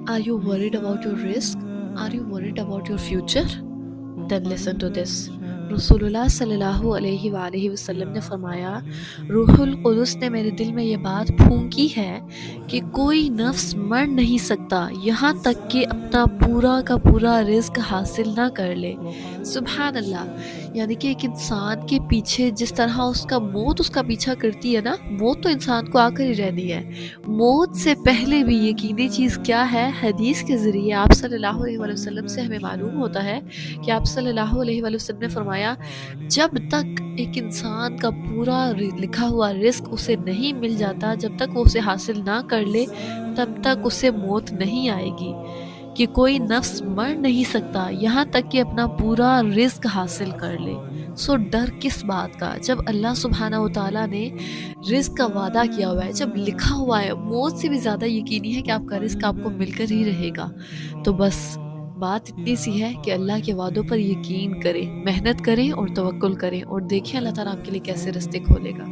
Are you worried about your risk? Are you worried about your future? Then listen to this. رسولullah صلی اللہ علیہ وسلم نے فرمایا، روح القدس نے میرے دل میں یہ بات پھونکی ہے کہ کوئی نفس مر نہیں سکتا یہاں تک کہ اپنا پورا کا پورا رزق حاصل نہ کر لے۔ سبحان اللہ، یعنی کہ ایک انسان کے پیچھے جس طرح اس کا موت اس کا پیچھا کرتی ہے نا، موت تو انسان کو آ کر ہی رہنی ہے، موت سے پہلے بھی یقینی چیز کیا ہے؟ حدیث کے ذریعے آپ صلی اللہ علیہ وآلہ وسلم سے ہمیں معلوم ہوتا ہے کہ آپ صلی اللہ علیہ وآلہ وسلم نے فرمایا، جب تک ایک انسان کا پورا لکھا ہوا رزق اسے نہیں مل جاتا، جب تک وہ اسے حاصل نہ کر لے، تب تک اسے موت نہیں آئے گی، کہ کوئی نفس مر نہیں سکتا یہاں تک کہ اپنا پورا رزق حاصل کر لے۔ سو ڈر کس بات کا؟ جب اللہ سبحانہ وتعالیٰ نے رزق کا وعدہ کیا ہوا ہے، جب لکھا ہوا ہے، موت سے بھی زیادہ یقینی ہے کہ آپ کا رزق آپ کو مل کر ہی رہے گا۔ تو بس بات اتنی سی ہے کہ اللہ کے وعدوں پر یقین کریں، محنت کریں اور توکل کریں، اور دیکھیں اللہ تعالیٰ آپ کے لیے کیسے راستے کھولے گا۔